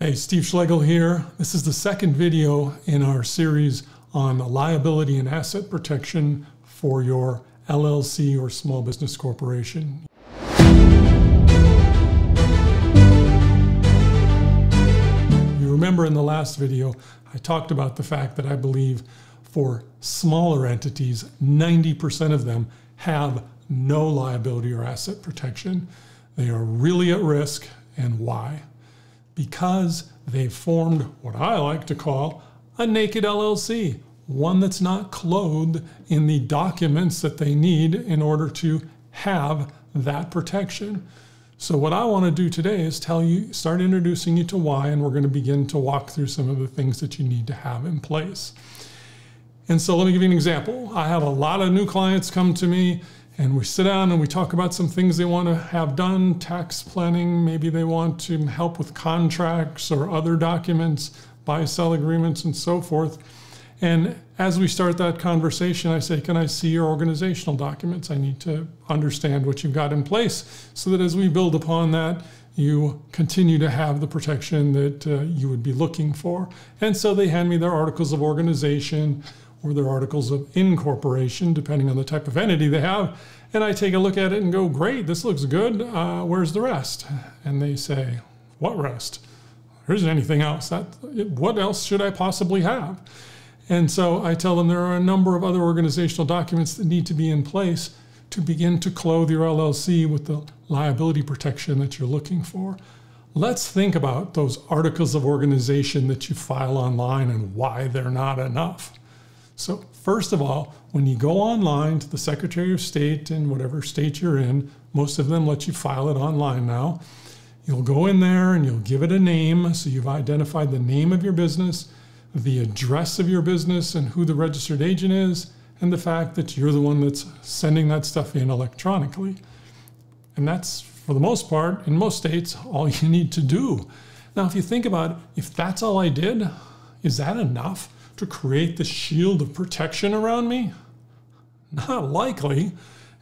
Hey, Steve Schlegel here. This is the second video in our series on liability and asset protection for your LLC or small business corporation. You remember in the last video, I talked about the fact that I believe for smaller entities, 90% of them have no liability or asset protection. They are really at risk, and why? Because they've formed what I like to call a naked LLC, one that's not clothed in the documents that they need in order to have that protection. So what I want to do today is start introducing you to why, and we're going to begin to walk through some of the things that you need to have in place. And so let me give you an example. I have a lot of new clients come to me, and we sit down and we talk about some things they want to have done, tax planning, maybe they want to help with contracts or other documents, buy-sell agreements, and so forth. And as we start that conversation, I say, can I see your organizational documents? I need to understand what you've got in place so that as we build upon that, you continue to have the protection that you would be looking for. And so they hand me their articles of organization or their articles of incorporation, depending on the type of entity they have. And I take a look at it and go, great, this looks good. Where's the rest? And they say, what rest? There isn't anything else. What else should I possibly have? And so I tell them there are a number of other organizational documents that need to be in place to begin to clothe your LLC with the liability protection that you're looking for. Let's think about those articles of organization that you file online and why they're not enough. So first of all, when you go online to the Secretary of State in whatever state you're in, most of them let you file it online now. You'll go in there and you'll give it a name. So you've identified the name of your business, the address of your business and who the registered agent is, and the fact that you're the one that's sending that stuff in electronically. And that's, for the most part, in most states, all you need to do. Now, if you think about it, if that's all I did, is that enough to create the shield of protection around me? Not likely.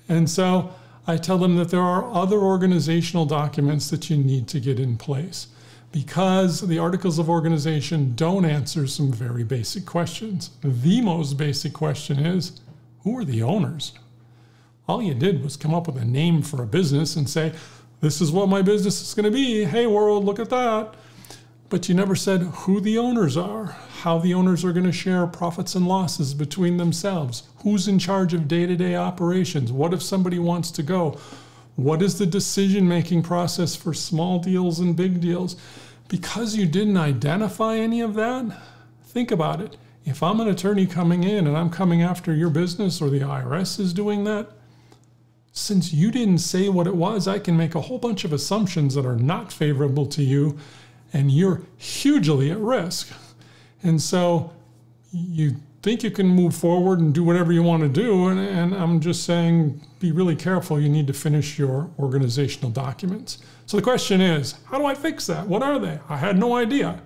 And so I tell them that there are other organizational documents that you need to get in place because the articles of organization don't answer some very basic questions. The most basic question is, who are the owners? All you did was come up with a name for a business and say, this is what my business is going to be. Hey, world, look at that. But you never said who the owners are, how the owners are going to share profits and losses between themselves, who's in charge of day-to-day operations, what if somebody wants to go, what is the decision-making process for small deals and big deals. Because you didn't identify any of that, think about it. If I'm an attorney coming in and I'm coming after your business or the IRS is doing that, since you didn't say what it was, I can make a whole bunch of assumptions that are not favorable to you, and you're hugely at risk. And so you think you can move forward and do whatever you want to do, and I'm just saying, be really careful. You need to finish your organizational documents. So the question is, how do I fix that? What are they? I had no idea.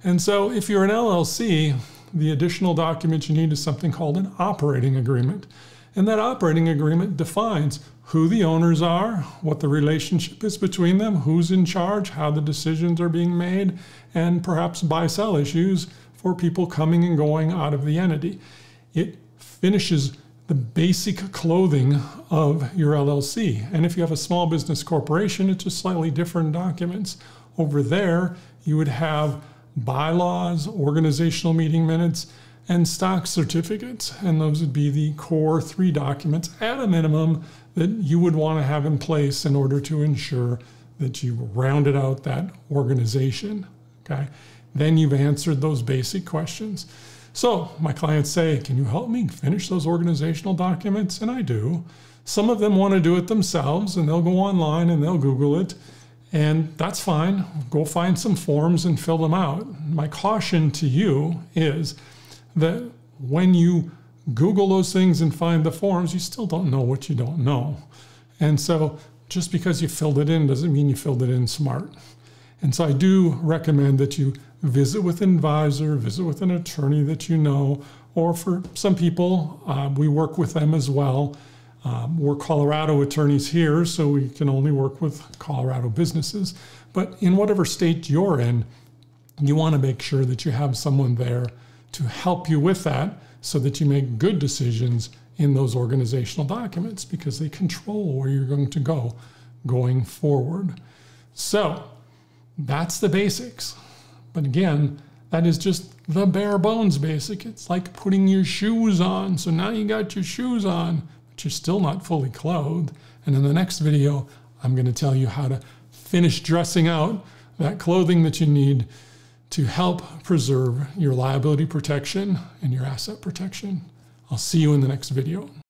And so if you're an LLC, the additional document you need is something called an operating agreement. And that operating agreement defines who the owners are, what the relationship is between them, who's in charge, how the decisions are being made, and perhaps buy-sell issues for people coming and going out of the entity. It finishes the basic clothing of your LLC. And if you have a small business corporation, it's just slightly different documents. Over there, you would have bylaws, organizational meeting minutes, and stock certificates. And those would be the core 3 documents at a minimum that you would want to have in place in order to ensure that you rounded out that organization. Okay? Then you've answered those basic questions. So my clients say, can you help me finish those organizational documents? And I do. Some of them want to do it themselves, and they'll go online and they'll Google it. And that's fine. Go find some forms and fill them out. My caution to you is that when you Google those things and find the forms, you still don't know what you don't know. And so just because you filled it in doesn't mean you filled it in smart. And so I do recommend that you visit with an advisor, visit with an attorney that you know, or for some people, we work with them as well. We're Colorado attorneys here, so we can only work with Colorado businesses. But in whatever state you're in, You want to make sure that you have someone there to help you with that so that you make good decisions in those organizational documents, because they control where you're going to go going forward. So that's the basics. But again, that is just the bare bones basic. It's like putting your shoes on. So now you got your shoes on, but you're still not fully clothed. And in the next video, I'm going to tell you how to finish dressing out that clothing that you need to help preserve your liability protection and your asset protection. I'll see you in the next video.